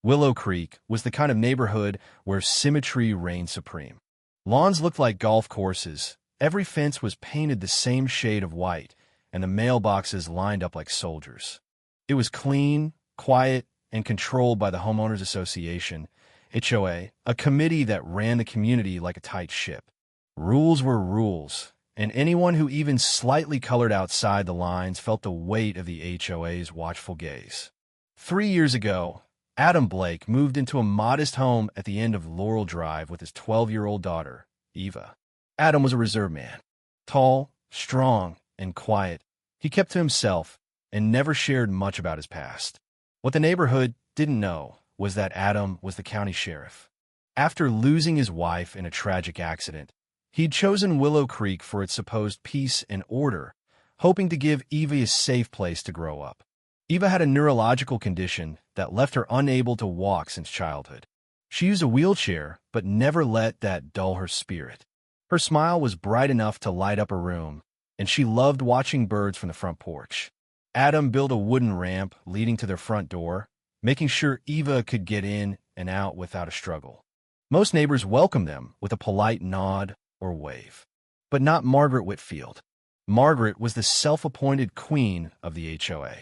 Willow Creek was the kind of neighborhood where symmetry reigned supreme. Lawns looked like golf courses, every fence was painted the same shade of white, and the mailboxes lined up like soldiers. It was clean, quiet, and controlled by the Homeowners Association, HOA, a committee that ran the community like a tight ship. Rules were rules, and anyone who even slightly colored outside the lines felt the weight of the HOA's watchful gaze. 3 years ago, Adam Blake moved into a modest home at the end of Laurel Drive with his 12-year-old daughter, Eva. Adam was a reserved man. Tall, strong, and quiet, he kept to himself and never shared much about his past. What the neighborhood didn't know was that Adam was the county sheriff. After losing his wife in a tragic accident, he'd chosen Willow Creek for its supposed peace and order, hoping to give Eva a safe place to grow up. Eva had a neurological condition that left her unable to walk since childhood. She used a wheelchair, but never let that dull her spirit. Her smile was bright enough to light up a room, and she loved watching birds from the front porch. Adam built a wooden ramp leading to their front door, making sure Eva could get in and out without a struggle. Most neighbors welcomed them with a polite nod or wave. But not Margaret Whitfield. Margaret was the self-appointed queen of the HOA.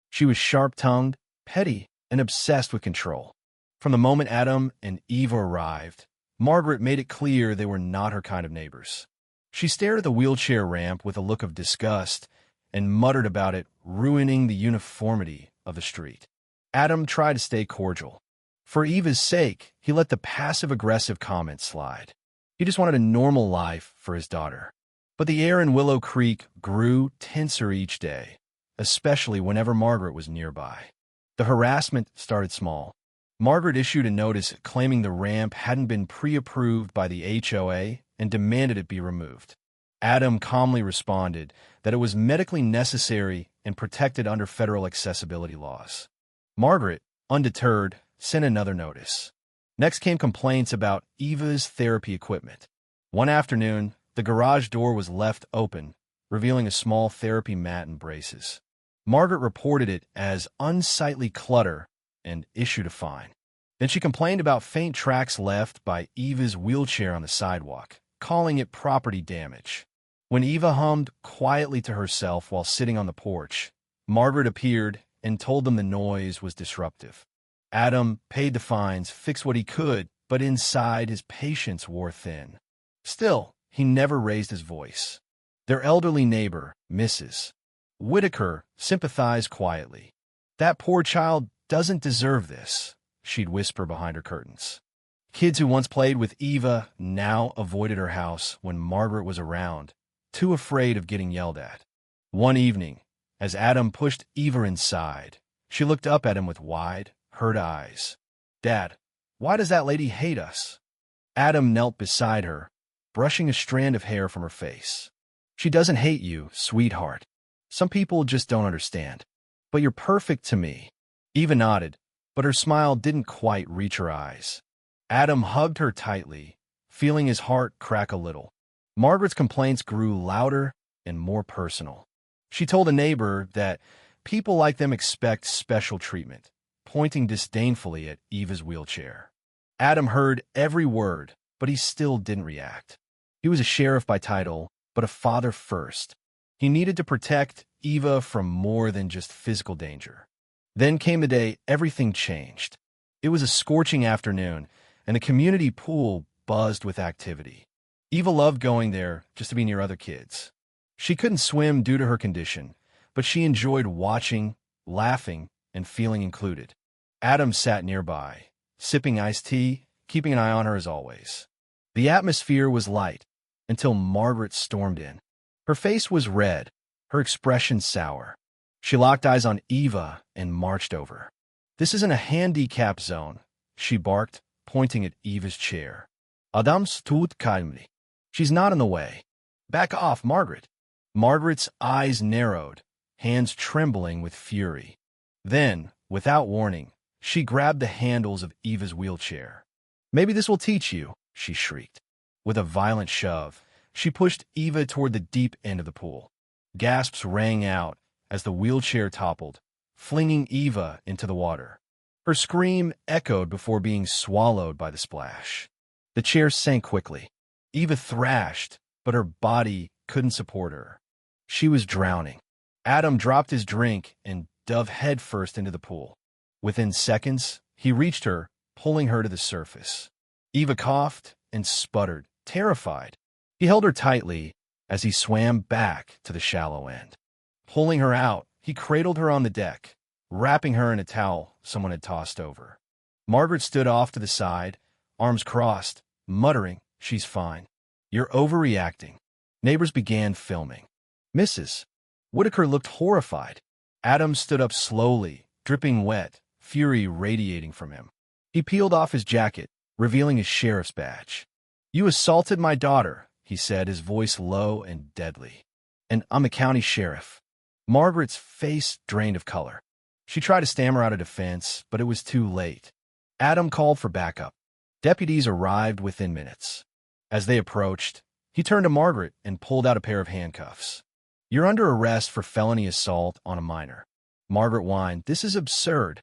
She was sharp-tongued, petty, and obsessed with control. From the moment Adam and Eva arrived, Margaret made it clear they were not her kind of neighbors. She stared at the wheelchair ramp with a look of disgust and muttered about it ruining the uniformity of the street. Adam tried to stay cordial. For Eva's sake, he let the passive-aggressive comments slide. He just wanted a normal life for his daughter. But the air in Willow Creek grew tenser each day, especially whenever Margaret was nearby. The harassment started small. Margaret issued a notice claiming the ramp hadn't been pre-approved by the HOA and demanded it be removed. Adam calmly responded that it was medically necessary and protected under federal accessibility laws. Margaret, undeterred, sent another notice. Next came complaints about Eva's therapy equipment. One afternoon, the garage door was left open, revealing a small therapy mat and braces. Margaret reported it as unsightly clutter and issued a fine. Then she complained about faint tracks left by Eva's wheelchair on the sidewalk, calling it property damage. When Eva hummed quietly to herself while sitting on the porch, Margaret appeared and told them the noise was disruptive. Adam paid the fines, fixed what he could, but inside his patience wore thin. Still, he never raised his voice. Their elderly neighbor, Mrs. Whitaker, sympathized quietly. "That poor child doesn't deserve this," she'd whisper behind her curtains. Kids who once played with Eva now avoided her house when Margaret was around, too afraid of getting yelled at. One evening, as Adam pushed Eva inside, she looked up at him with wide, hurt eyes. "Dad, why does that lady hate us?" Adam knelt beside her, brushing a strand of hair from her face. "She doesn't hate you, sweetheart. Some people just don't understand. But you're perfect to me." Eva nodded, but her smile didn't quite reach her eyes. Adam hugged her tightly, feeling his heart crack a little. Margaret's complaints grew louder and more personal. She told a neighbor that people like them expect special treatment, pointing disdainfully at Eva's wheelchair. Adam heard every word, but he still didn't react. He was a sheriff by title, but a father first. He needed to protect Eva from more than just physical danger. Then came the day everything changed. It was a scorching afternoon, and the community pool buzzed with activity. Eva loved going there just to be near other kids. She couldn't swim due to her condition, but she enjoyed watching, laughing, and feeling included. Adam sat nearby, sipping iced tea, keeping an eye on her as always. The atmosphere was light until Margaret stormed in. Her face was red, her expression sour. She locked eyes on Eva and marched over. "This isn't a handicap zone," she barked, pointing at Eva's chair. Adam stood calmly. "She's not in the way. Back off, Margaret." Margaret's eyes narrowed, hands trembling with fury. Then, without warning, she grabbed the handles of Eva's wheelchair. "Maybe this will teach you," she shrieked. With a violent shove, she pushed Eva toward the deep end of the pool. Gasps rang out as the wheelchair toppled, flinging Eva into the water. Her scream echoed before being swallowed by the splash. The chair sank quickly. Eva thrashed, but her body couldn't support her. She was drowning. Adam dropped his drink and dove headfirst into the pool. Within seconds, he reached her, pulling her to the surface. Eva coughed and sputtered, terrified. He held her tightly as he swam back to the shallow end. Pulling her out, he cradled her on the deck, wrapping her in a towel someone had tossed over. Margaret stood off to the side, arms crossed, muttering, "She's fine. You're overreacting." Neighbors began filming. Mrs. Whitaker looked horrified. Adam stood up slowly, dripping wet, fury radiating from him. He peeled off his jacket, revealing his sheriff's badge. "You assaulted my daughter," he said, his voice low and deadly. "And I'm a county sheriff." Margaret's face drained of color. She tried to stammer out a defense, but it was too late. Adam called for backup. Deputies arrived within minutes. As they approached, he turned to Margaret and pulled out a pair of handcuffs. "You're under arrest for felony assault on a minor." Margaret whined, "This is absurd."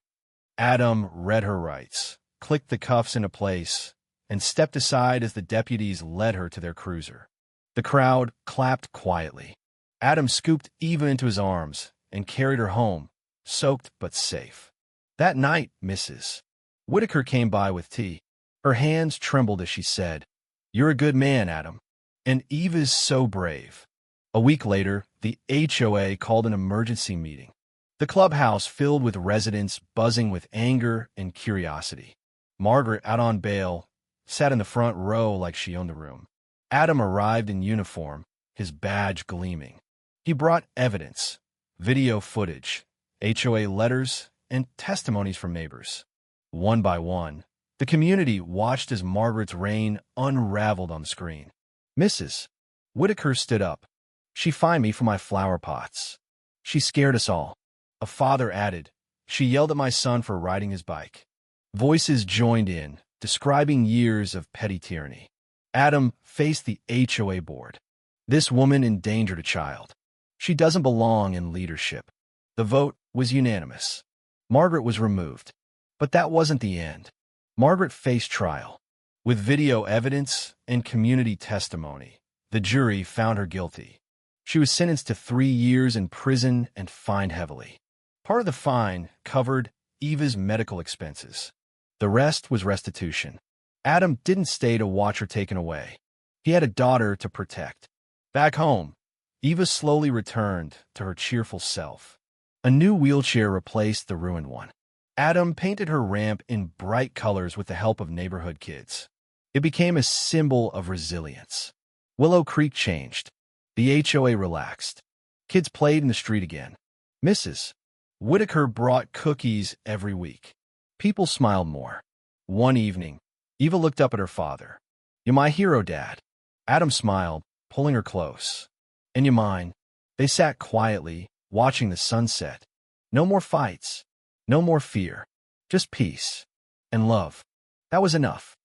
Adam read her rights, clicked the cuffs into place, and stepped aside as the deputies led her to their cruiser. The crowd clapped quietly. Adam scooped Eva into his arms and carried her home, soaked but safe. That night, Mrs. Whitaker came by with tea. Her hands trembled as she said, "You're a good man, Adam. And Eva's so brave." A week later, the HOA called an emergency meeting. The clubhouse filled with residents buzzing with anger and curiosity. Margaret, out on bail, sat in the front row like she owned the room. Adam arrived in uniform, his badge gleaming. He brought evidence, video footage, HOA letters, and testimonies from neighbors. One by one, the community watched as Margaret's reign unraveled on the screen. Mrs. Whitaker stood up. "She fined me for my flower pots. She scared us all." A father added, "She yelled at my son for riding his bike." Voices joined in, describing years of petty tyranny. Adam faced the HOA board. "This woman endangered a child. She doesn't belong in leadership." The vote was unanimous. Margaret was removed. But that wasn't the end. Margaret faced trial. With video evidence and community testimony, the jury found her guilty. She was sentenced to 3 years in prison and fined heavily. Part of the fine covered Eva's medical expenses. The rest was restitution. Adam didn't stay to watch her taken away. He had a daughter to protect. Back home, Eva slowly returned to her cheerful self. A new wheelchair replaced the ruined one. Adam painted her ramp in bright colors with the help of neighborhood kids. It became a symbol of resilience. Willow Creek changed. The HOA relaxed. Kids played in the street again. Mrs. Whitaker brought cookies every week. People smiled more. One evening, Eva looked up at her father. "You're my hero, Dad." Adam smiled, pulling her close. "And you mine." They sat quietly, watching the sunset. No more fights. No more fear. Just peace. And love. That was enough.